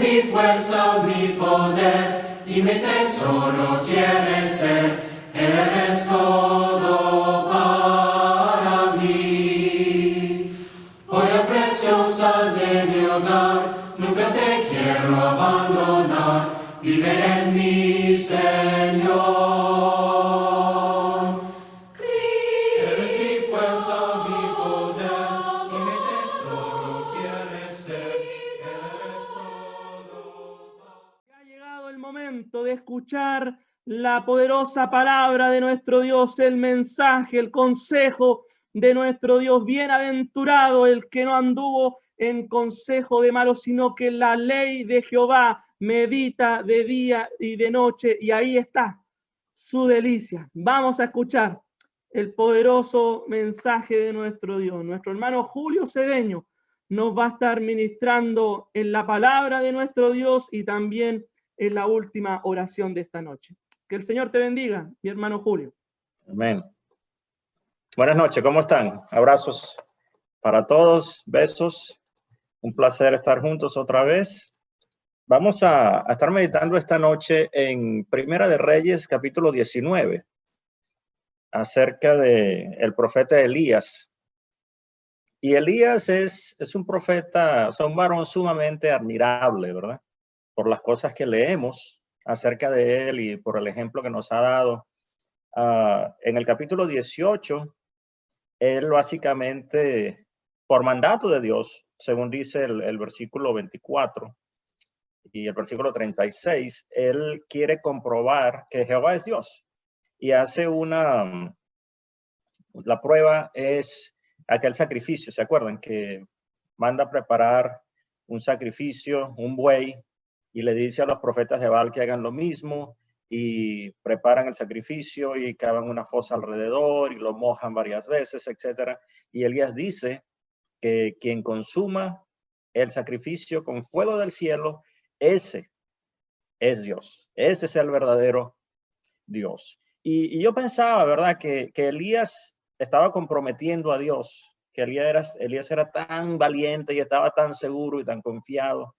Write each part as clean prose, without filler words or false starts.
mi fuerza, mi poder y mi tesoro quieres ser. Eres todo para mí. Joya preciosa de mi hogar, nunca te quiero abandonar. Vive en mí, Señor. Eres mi fuerza, mi poder y mi tesoro quieres ser. Eres todo. Ha llegado el momento de escuchar la poderosa palabra de nuestro Dios, el mensaje, el consejo de nuestro Dios. Bienaventurado el que no anduvo en consejo de malos, sino que la ley de Jehová medita de día y de noche, y ahí está su delicia. Vamos a escuchar el poderoso mensaje de nuestro Dios. Nuestro hermano Julio Cedeño nos va a estar ministrando en la palabra de nuestro Dios y también en la última oración de esta noche. Que el Señor te bendiga, mi hermano Julio. Amén. Buenas noches, ¿cómo están? Abrazos para todos, besos. Un placer estar juntos otra vez. Vamos a estar meditando esta noche en Primera de Reyes, capítulo 19, acerca de el profeta Elías. Y Elías es un profeta, o sea, un varón sumamente admirable, ¿verdad? Por las cosas que leemos acerca de él y por el ejemplo que nos ha dado. En el capítulo 18, él básicamente, por mandato de Dios, según dice el versículo 24 y el versículo 36, él quiere comprobar que Jehová es Dios. Y hace la prueba es aquel sacrificio, ¿se acuerdan? Que manda a preparar un sacrificio, un buey, y le dice a los profetas de Baal que hagan lo mismo, y preparan el sacrificio y cavan una fosa alrededor y lo mojan varias veces, etcétera. Y Elías dice que quien consuma el sacrificio con fuego del cielo, ese es Dios. Ese es el verdadero Dios. Y yo pensaba, ¿verdad? Que Elías estaba comprometiendo a Dios, que Elías era tan valiente y estaba tan seguro y tan confiado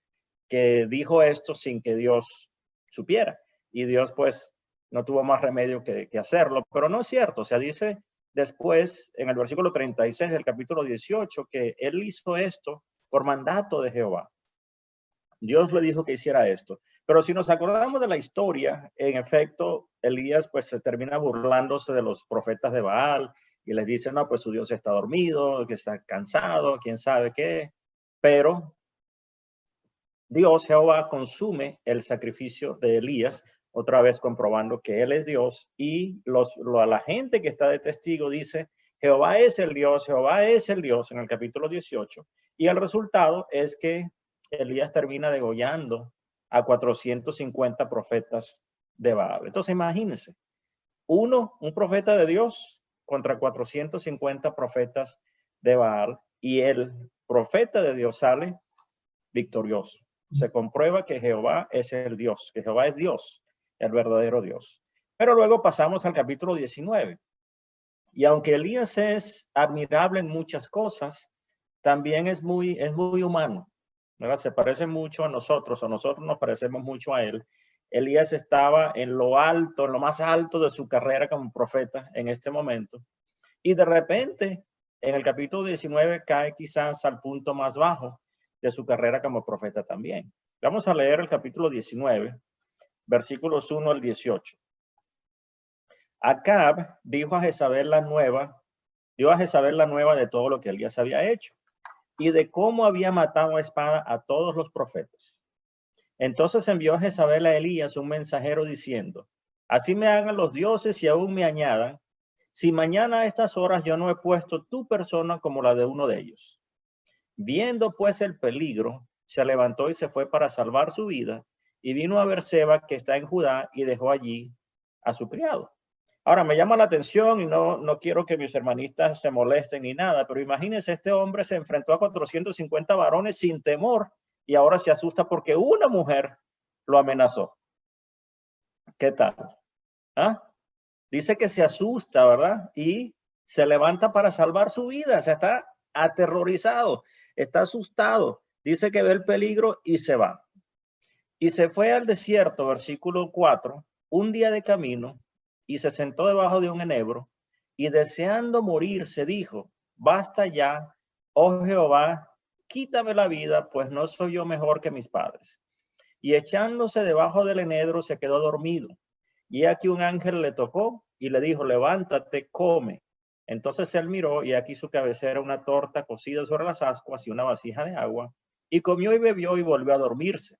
que dijo esto sin que Dios supiera. Y Dios pues no tuvo más remedio que hacerlo, pero no es cierto. O sea, dice después en el versículo 36 del capítulo 18 que él hizo esto por mandato de Jehová. Dios le dijo que hiciera esto. Pero si nos acordamos de la historia, en efecto, Elías pues se termina burlándose de los profetas de Baal y les dice, no, pues su Dios está dormido, que está cansado, quién sabe qué. Pero Dios, Jehová, consume el sacrificio de Elías, otra vez comprobando que él es Dios, y la gente que está de testigo dice, Jehová es el Dios, Jehová es el Dios, en el capítulo 18, y el resultado es que Elías termina degollando a 450 profetas de Baal. Entonces imagínense, un profeta de Dios contra 450 profetas de Baal, y el profeta de Dios sale victorioso. Se comprueba que Jehová es el Dios, que Jehová es Dios, el verdadero Dios. Pero luego pasamos al capítulo 19. Y aunque Elías es admirable en muchas cosas, también es muy humano, ¿verdad? Se parece mucho a nosotros, o nosotros nos parecemos mucho a él. Elías estaba en lo alto, en lo más alto de su carrera como profeta en este momento. Y de repente, en el capítulo 19, cae quizás al punto más bajo de su carrera como profeta también. Vamos a leer el capítulo 19, versículos 1 al 18. Acab dio a Jezabel la nueva de todo lo que Elías había hecho y de cómo había matado a espada a todos los profetas. Entonces envió a Jezabel a Elías un mensajero diciendo, así me hagan los dioses y aún me añadan, si mañana a estas horas yo no he puesto tu persona como la de uno de ellos. Viendo pues el peligro, se levantó y se fue para salvar su vida, y vino a Berseba, que está en Judá, y dejó allí a su criado. Ahora me llama la atención y no quiero que mis hermanistas se molesten ni nada, pero imagínense, este hombre se enfrentó a 450 varones sin temor y ahora se asusta porque una mujer lo amenazó. ¿Qué tal? ¿Ah? Dice que se asusta, ¿verdad? Y se levanta para salvar su vida. O sea, está aterrorizado, está asustado. Dice que ve el peligro y se va. Y se fue al desierto, versículo 4, un día de camino, y se sentó debajo de un enebro, y deseando morir, se dijo, basta ya, oh Jehová, quítame la vida, pues no soy yo mejor que mis padres. Y echándose debajo del enebro, se quedó dormido. Y aquí un ángel le tocó y le dijo, levántate, come. Entonces él miró y aquí su cabecera una torta cocida sobre las ascuas y una vasija de agua. Y comió y bebió y volvió a dormirse.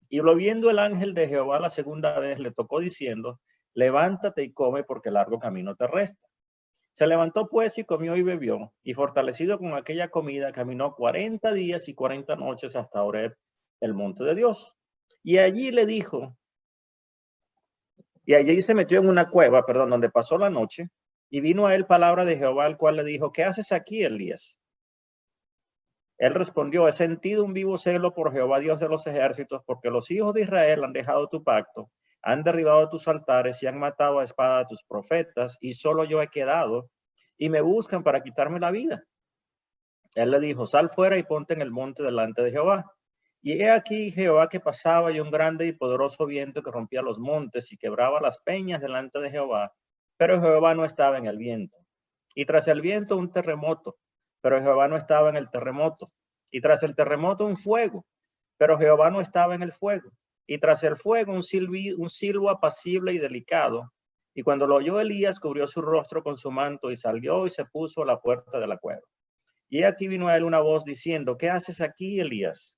Y lo viendo el ángel de Jehová la segunda vez, le tocó diciendo, levántate y come porque largo camino te resta. Se levantó pues y comió y bebió, y fortalecido con aquella comida, caminó 40 días y 40 noches hasta Horeb, el monte de Dios. Y allí le dijo, y allí se metió en una cueva, donde pasó la noche, y vino a él palabra de Jehová, el cual le dijo, ¿qué haces aquí, Elías? Él respondió, he sentido un vivo celo por Jehová, Dios de los ejércitos, porque los hijos de Israel han dejado tu pacto, han derribado tus altares y han matado a espada a tus profetas, y solo yo he quedado, y me buscan para quitarme la vida. Él le dijo, sal fuera y ponte en el monte delante de Jehová. Y he aquí Jehová que pasaba y un grande y poderoso viento que rompía los montes y quebraba las peñas delante de Jehová. Pero Jehová no estaba en el viento. Y tras el viento un terremoto, pero Jehová no estaba en el terremoto. Y tras el terremoto un fuego, pero Jehová no estaba en el fuego. Y tras el fuego un silbo apacible y delicado. Y cuando lo oyó Elías, cubrió su rostro con su manto y salió y se puso a la puerta de la cueva. Y aquí vino a él una voz diciendo, ¿qué haces aquí, Elías?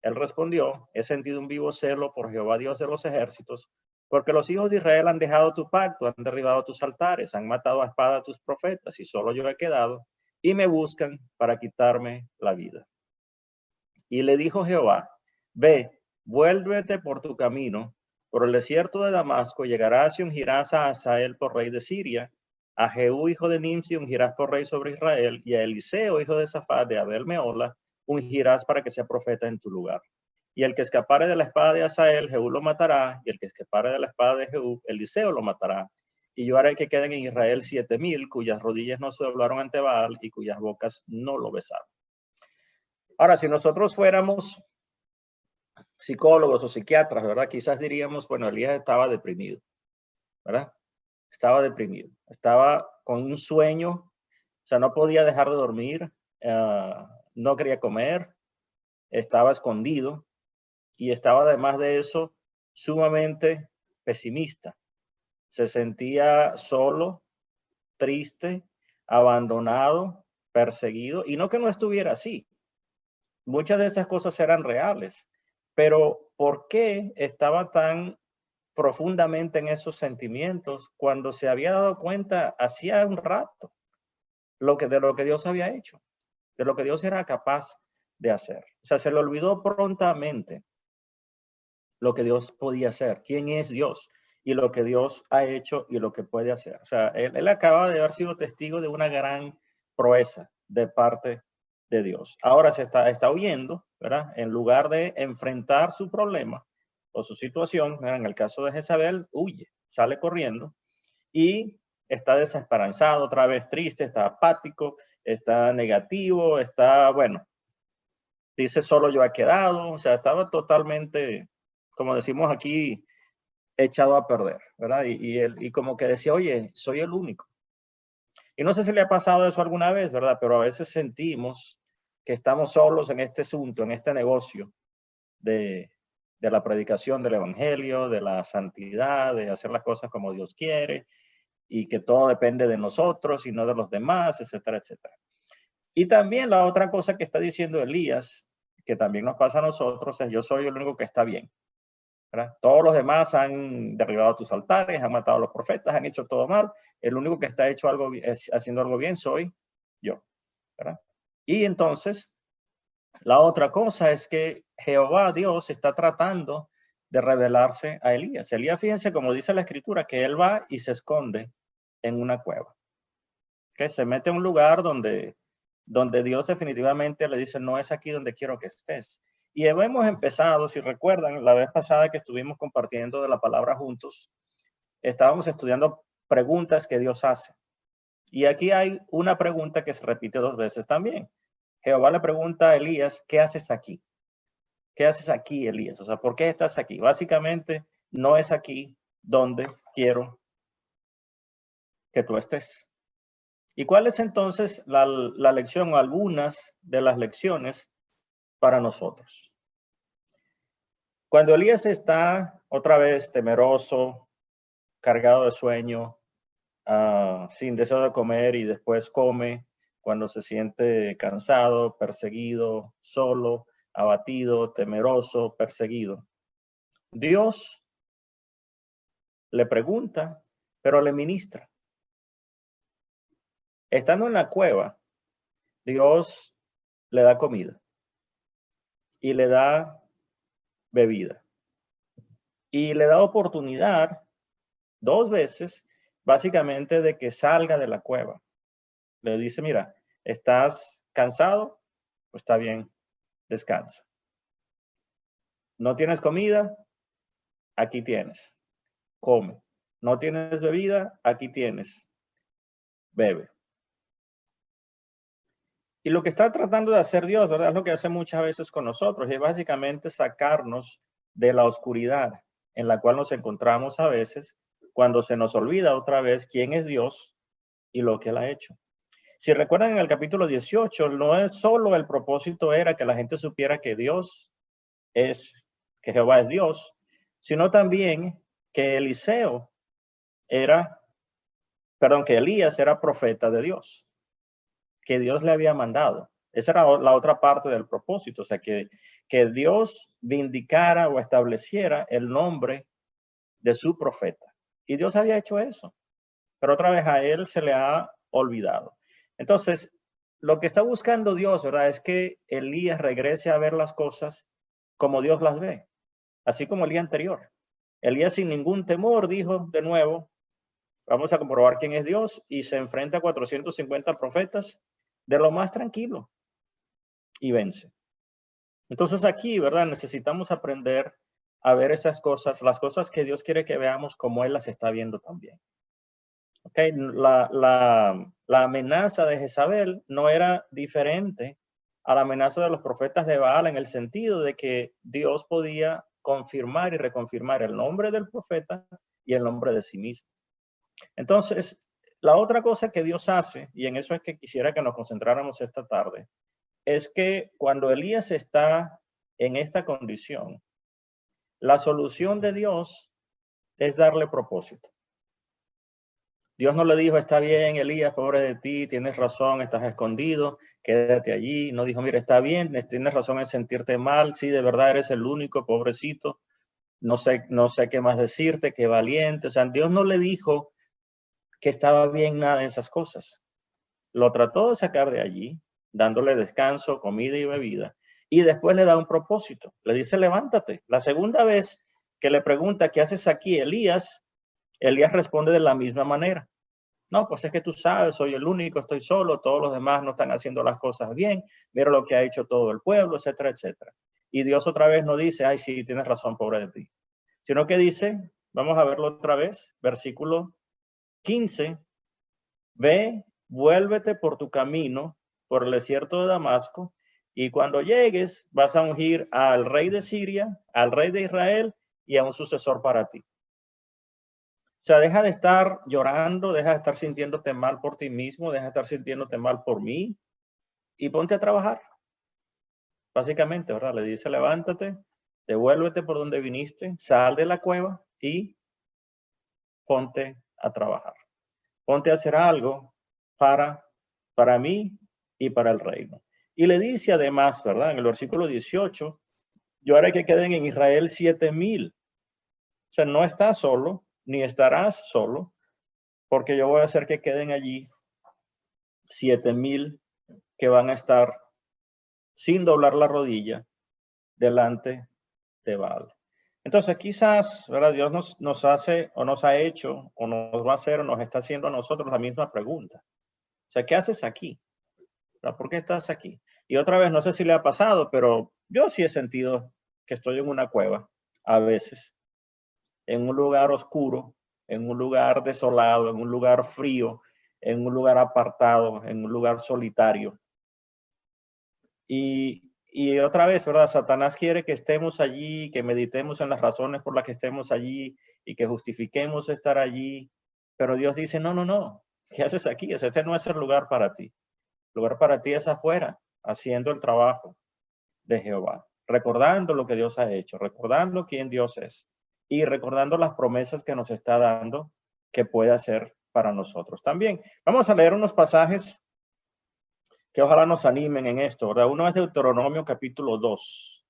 Él respondió, he sentido un vivo celo por Jehová Dios de los ejércitos, porque los hijos de Israel han dejado tu pacto, han derribado tus altares, han matado a espada a tus profetas, y solo yo he quedado, y me buscan para quitarme la vida. Y le dijo Jehová, ve, vuélvete por tu camino, por el desierto de Damasco, llegarás y ungirás a Hazael por rey de Siria, a Jehú hijo de Nimsi ungirás por rey sobre Israel, y a Eliseo hijo de Safat de Abel Meola ungirás para que sea profeta en tu lugar. Y el que escapare de la espada de Hazael, Jehú lo matará, y el que escapare de la espada de Jehú, Eliseo lo matará. Y yo haré que queden en Israel 7,000, cuyas rodillas no se doblaron ante Baal y cuyas bocas no lo besaron. Ahora, si nosotros fuéramos psicólogos o psiquiatras, ¿verdad? Quizás diríamos, bueno, Elías estaba deprimido, ¿verdad? Estaba deprimido, estaba con un sueño, o sea, no podía dejar de dormir, no quería comer, estaba escondido y estaba además de eso sumamente pesimista. Se sentía solo, triste, abandonado, perseguido, y no que no estuviera así. Muchas de esas cosas eran reales, pero ¿por qué estaba tan profundamente en esos sentimientos cuando se había dado cuenta hacía un rato de lo que Dios había hecho, de lo que Dios era capaz de hacer? O sea, se le olvidó prontamente lo que Dios podía hacer, quién es Dios y lo que Dios ha hecho y lo que puede hacer. O sea, él acaba de haber sido testigo de una gran proeza de parte de Dios. Ahora se está huyendo, ¿verdad? En lugar de enfrentar su problema o su situación, ¿verdad? En el caso de Jezabel, huye, sale corriendo y está desesperanzado, otra vez triste, está apático, está negativo, está, bueno, dice solo yo he quedado, o sea, estaba totalmente, como decimos aquí, echado a perder, ¿verdad? Y como que decía, oye, soy el único. Y no sé si le ha pasado eso alguna vez, ¿verdad? Pero a veces sentimos que estamos solos en este asunto, en este negocio de la predicación del evangelio, de la santidad, de hacer las cosas como Dios quiere, y que todo depende de nosotros y no de los demás, etcétera, etcétera. Y también la otra cosa que está diciendo Elías, que también nos pasa a nosotros, es yo soy el único que está bien, ¿verdad? Todos los demás han derribado tus altares, han matado a los profetas, han hecho todo mal. El único que está haciendo algo bien soy yo, ¿verdad? Y entonces, la otra cosa es que Jehová Dios está tratando de revelarse a Elías. Elías, fíjense, como dice la escritura, que él va y se esconde en una cueva. Que se mete en un lugar donde Dios definitivamente le dice, no es aquí donde quiero que estés. Y hemos empezado, si recuerdan, la vez pasada que estuvimos compartiendo de la palabra juntos, estábamos estudiando preguntas que Dios hace. Y aquí hay una pregunta que se repite 2 veces también. Jehová le pregunta a Elías, ¿qué haces aquí? ¿qué haces aquí, Elías? O sea, ¿por qué estás aquí? Básicamente, no es aquí donde quiero que tú estés. ¿Y cuál es entonces la lección o algunas de las lecciones para nosotros? Cuando Elías está otra vez temeroso, cargado de sueño, sin deseo de comer y después come, cuando se siente cansado, perseguido, solo, abatido, temeroso, perseguido. Dios le pregunta, pero le ministra. Estando en la cueva, Dios le da comida y le da bebida y le da oportunidad 2 veces, básicamente, de que salga de la cueva. Le dice, mira, ¿estás cansado? Pues está bien, descansa. ¿No tienes comida? Aquí tienes, come. ¿No tienes bebida? Aquí tienes, bebe. Y lo que está tratando de hacer Dios, ¿verdad? Es lo que hace muchas veces con nosotros, y es básicamente sacarnos de la oscuridad en la cual nos encontramos a veces, cuando se nos olvida otra vez quién es Dios y lo que Él ha hecho. Si recuerdan, en el capítulo 18, no es solo el propósito era que la gente supiera que que Jehová es Dios, sino también que que Elías era profeta de Dios, que Dios le había mandado. Esa era la otra parte del propósito, o sea, que Dios vindicara o estableciera el nombre de su profeta. Y Dios había hecho eso, pero otra vez a él se le ha olvidado. Entonces, lo que está buscando Dios, ¿verdad? Es que Elías regrese a ver las cosas como Dios las ve, así como el día anterior. Elías sin ningún temor dijo de nuevo, vamos a comprobar quién es Dios, y se enfrenta a 450 profetas de lo más tranquilo y vence. Entonces aquí, ¿verdad? Necesitamos aprender a ver esas cosas, las cosas que Dios quiere que veamos como Él las está viendo también. Okay. La amenaza de Jezabel no era diferente a la amenaza de los profetas de Baal, en el sentido de que Dios podía confirmar y reconfirmar el nombre del profeta y el nombre de sí mismo. Entonces, la otra cosa que Dios hace, y en eso es que quisiera que nos concentráramos esta tarde, es que cuando Elías está en esta condición, la solución de Dios es darle propósito. Dios no le dijo, está bien, Elías, pobre de ti, tienes razón, estás escondido, quédate allí. No dijo, mira, está bien, tienes razón en sentirte mal, sí, de verdad eres el único, pobrecito. No sé qué más decirte, qué valiente. O sea, Dios no le dijo que estaba bien nada en esas cosas. Lo trató de sacar de allí, dándole descanso, comida y bebida, y después le da un propósito. Le dice, levántate. La segunda vez que le pregunta, ¿qué haces aquí, Elías responde de la misma manera. No, pues es que tú sabes, soy el único, estoy solo, todos los demás no están haciendo las cosas bien, mira lo que ha hecho todo el pueblo, etcétera, etcétera. Y Dios otra vez no dice, ay, sí, tienes razón, pobre de ti. Sino que dice, vamos a verlo otra vez, versículo 15, ve, vuélvete por tu camino, por el desierto de Damasco, y cuando llegues vas a ungir al rey de Siria, al rey de Israel y a un sucesor para ti. O sea, deja de estar llorando, deja de estar sintiéndote mal por ti mismo, deja de estar sintiéndote mal por mí y ponte a trabajar. Básicamente, ¿verdad? Le dice, levántate, devuélvete por donde viniste, sal de la cueva y ponte a trabajar. Ponte a hacer algo para mí y para el reino. Y le dice además, ¿verdad? En el versículo 18, yo haré que queden en Israel 7,000. O sea, no estás solo, ni estarás solo, porque yo voy a hacer que queden allí 7,000 que van a estar sin doblar la rodilla delante de Baal. Entonces quizás, ¿verdad? Dios nos hace o nos ha hecho o nos va a hacer o nos está haciendo a nosotros la misma pregunta. O sea, ¿qué haces aquí? ¿Por qué estás aquí? Y otra vez, no sé si le ha pasado, pero yo sí he sentido que estoy en una cueva a veces, en un lugar oscuro, en un lugar desolado, en un lugar frío, en un lugar apartado, en un lugar solitario. Y y otra vez, ¿verdad? Satanás quiere que estemos allí, que meditemos en las razones por las que estemos allí y que justifiquemos estar allí. Pero Dios dice, no, no, no. ¿Qué haces aquí? Este no es el lugar para ti. El lugar para ti es afuera, haciendo el trabajo de Jehová, recordando lo que Dios ha hecho, recordando quién Dios es y recordando las promesas que nos está dando que puede hacer para nosotros también. Vamos a leer unos pasajes que ojalá nos animen en esto, ¿verdad? Uno es Deuteronomio capítulo 2.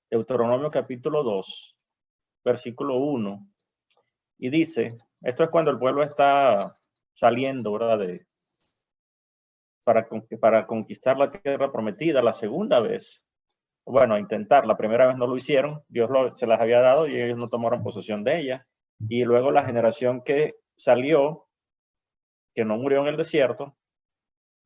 Deuteronomio capítulo 2, versículo 1. Y dice, esto es cuando el pueblo está saliendo, ¿verdad? Para conquistar la tierra prometida la segunda vez. Bueno, a intentar. La primera vez no lo hicieron. Dios se las había dado y ellos no tomaron posesión de ella. Y luego la generación que salió, que no murió en el desierto,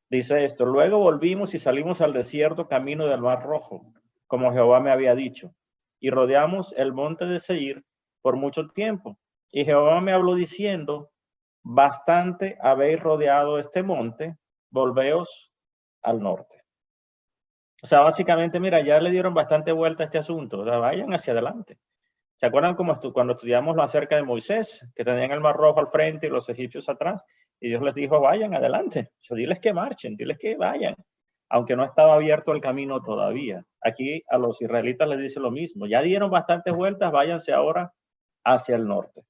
dice esto, luego volvimos y salimos al desierto camino del Mar Rojo, como Jehová me había dicho, y rodeamos el monte de Seir por mucho tiempo. Y Jehová me habló diciendo, bastante habéis rodeado este monte, volveos al norte. O sea, básicamente, mira, ya le dieron bastante vuelta a este asunto, o sea, vayan hacia adelante. ¿Se acuerdan cuando estudiamos acerca de Moisés, que tenían el Mar Rojo al frente y los egipcios atrás? Y Dios les dijo, vayan adelante. O sea, diles que marchen, diles que vayan. Aunque no estaba abierto el camino todavía. Aquí a los israelitas les dice lo mismo. Ya dieron bastantes vueltas, váyanse ahora hacia el norte.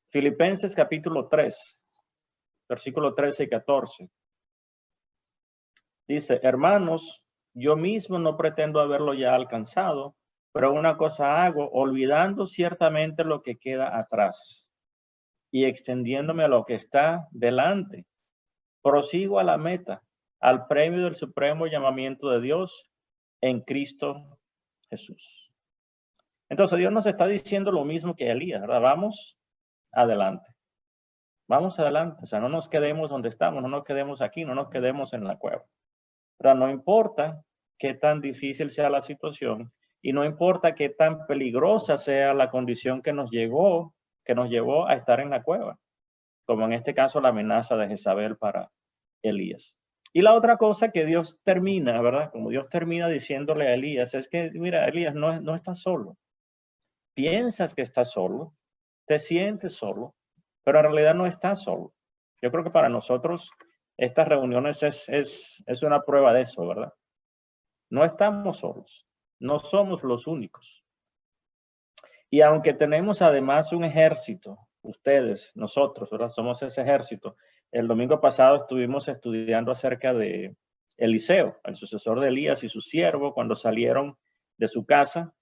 Filipenses capítulo 3, versículo 13 y 14. Dice, hermanos, yo mismo no pretendo haberlo ya alcanzado, pero una cosa hago, olvidando ciertamente lo que queda atrás y extendiéndome a lo que está delante. Prosigo a la meta, al premio del supremo llamamiento de Dios en Cristo Jesús. Entonces Dios nos está diciendo lo mismo que Elías, ¿verdad? Vamos adelante. Vamos adelante. O sea, no nos quedemos donde estamos, no nos quedemos aquí, no nos quedemos en la cueva. Pero no importa qué tan difícil sea la situación y no importa qué tan peligrosa sea la condición que nos llevó a estar en la cueva, como en este caso la amenaza de Jezabel para Elías. Y la otra cosa que Dios termina, ¿verdad? Como Dios termina diciéndole a Elías, es que, mira, Elías, no estás solo. Piensas que estás solo, te sientes solo, pero en realidad no estás solo. Yo creo que para nosotros estas reuniones es una prueba de eso, ¿verdad? No estamos solos, no somos los únicos. Y aunque tenemos además un ejército, ustedes, nosotros, ¿verdad? Somos ese ejército. El domingo pasado estuvimos estudiando acerca de Eliseo, el sucesor de Elías y su siervo, cuando salieron de su casa,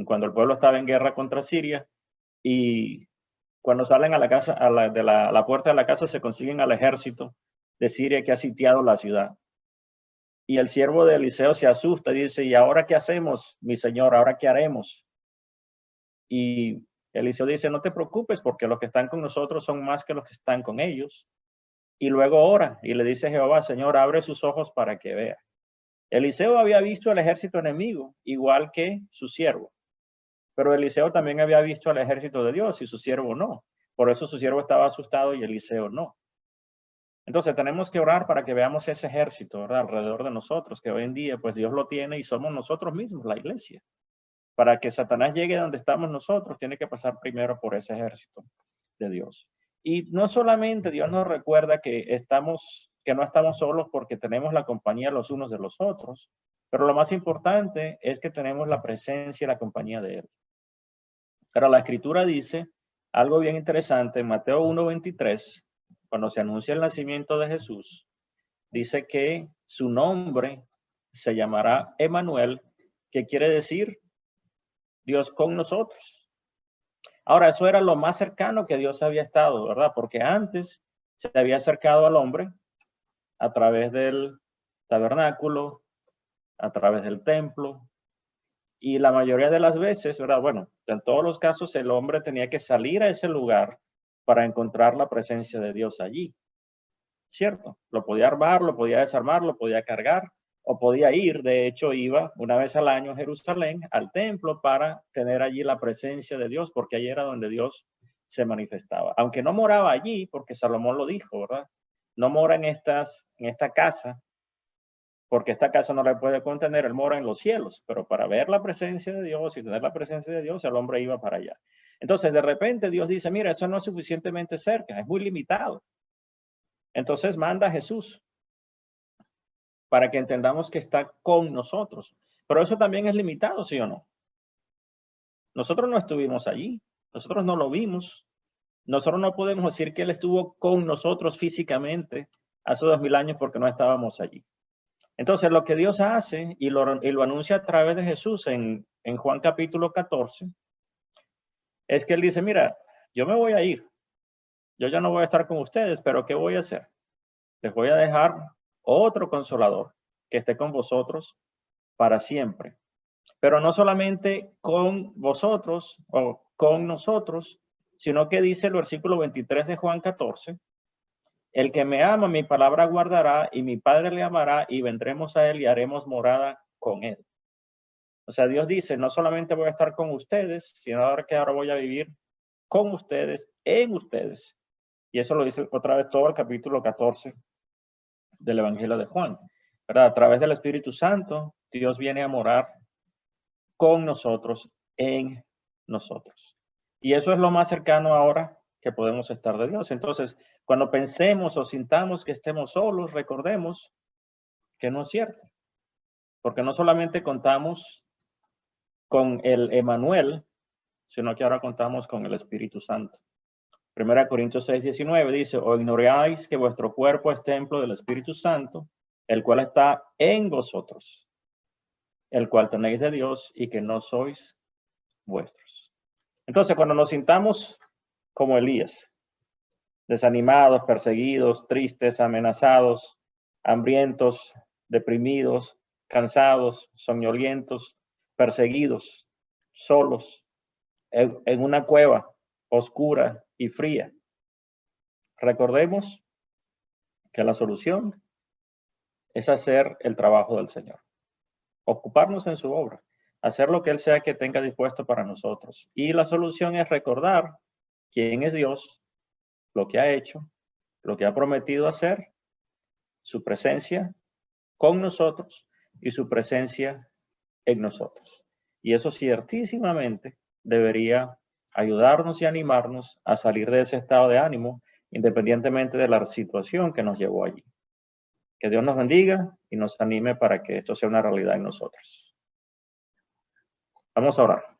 cuando el pueblo estaba en guerra contra Siria, y cuando salen a la casa, a la puerta de la casa, se consiguen al ejército de Siria que ha sitiado la ciudad. Y el siervo de Eliseo se asusta y dice, ¿y ahora qué hacemos, mi señor? ¿Ahora qué haremos? Y Eliseo dice, no te preocupes porque los que están con nosotros son más que los que están con ellos. Y luego ora y le dice a Jehová, Señor, abre sus ojos para que vea. Eliseo había visto al ejército enemigo, igual que su siervo. Pero Eliseo también había visto al ejército de Dios y su siervo no. Por eso su siervo estaba asustado y Eliseo no. Entonces tenemos que orar para que veamos ese ejército, ¿verdad? Alrededor de nosotros, que hoy en día pues Dios lo tiene y somos nosotros mismos, la iglesia. Para que Satanás llegue donde estamos nosotros, tiene que pasar primero por ese ejército de Dios. Y no solamente Dios nos recuerda que no estamos solos porque tenemos la compañía los unos de los otros, pero lo más importante es que tenemos la presencia y la compañía de Él. Pero la Escritura dice algo bien interesante en Mateo 1:23, cuando se anuncia el nacimiento de Jesús, dice que su nombre se llamará Emmanuel, que quiere decir Dios con nosotros. Ahora, eso era lo más cercano que Dios había estado, ¿verdad? Porque antes se había acercado al hombre a través del tabernáculo, a través del templo, y la mayoría de las veces, ¿verdad? Bueno, en todos los casos el hombre tenía que salir a ese lugar para encontrar la presencia de Dios allí, ¿cierto? Lo podía armar, lo podía desarmar, lo podía cargar, o podía ir, de hecho iba una vez al año a Jerusalén, al templo, para tener allí la presencia de Dios, porque allí era donde Dios se manifestaba. Aunque no moraba allí, porque Salomón lo dijo, ¿verdad? No mora en esta casa, porque esta casa no le puede contener, él mora en los cielos, pero para ver la presencia de Dios y tener la presencia de Dios, el hombre iba para allá. Entonces, de repente Dios dice, mira, eso no es suficientemente cerca, es muy limitado. Entonces manda a Jesús para que entendamos que está con nosotros. Pero eso también es limitado, ¿sí o no? Nosotros no estuvimos allí, nosotros no lo vimos. Nosotros no podemos decir que Él estuvo con nosotros físicamente hace 2000 años porque no estábamos allí. Entonces, lo que Dios hace y lo anuncia a través de Jesús en Juan capítulo 14, es que Él dice, mira, yo me voy a ir. Yo ya no voy a estar con ustedes, pero ¿qué voy a hacer? Les voy a dejar otro consolador que esté con vosotros para siempre. Pero no solamente con vosotros o con nosotros, sino que dice el versículo 23 de Juan 14, el que me ama, mi palabra guardará, y mi Padre le amará, y vendremos a él y haremos morada con él. O sea, Dios dice, no solamente voy a estar con ustedes, sino ahora voy a vivir con ustedes, en ustedes. Y eso lo dice otra vez todo el capítulo 14 del Evangelio de Juan, ¿verdad? A través del Espíritu Santo, Dios viene a morar con nosotros, en nosotros. Y eso es lo más cercano ahora que podemos estar de Dios. Entonces, cuando pensemos o sintamos que estemos solos, recordemos que no es cierto. Porque no solamente contamos con el Emmanuel, sino que ahora contamos con el Espíritu Santo. 1 Corintios 6:19 dice, o ignoráis que vuestro cuerpo es templo del Espíritu Santo, el cual está en vosotros, el cual tenéis de Dios y que no sois vuestros. Entonces, cuando nos sintamos como Elías, desanimados, perseguidos, tristes, amenazados, hambrientos, deprimidos, cansados, soñolientos, perseguidos, solos, en una cueva oscura y fría, recordemos que la solución es hacer el trabajo del Señor, ocuparnos en su obra, hacer lo que Él sea que tenga dispuesto para nosotros. Y la solución es recordar quién es Dios, lo que ha hecho, lo que ha prometido hacer, su presencia con nosotros y su presencia en nosotros. Y eso ciertísimamente debería ayudarnos y animarnos a salir de ese estado de ánimo, independientemente de la situación que nos llevó allí. Que Dios nos bendiga y nos anime para que esto sea una realidad en nosotros. Vamos a orar.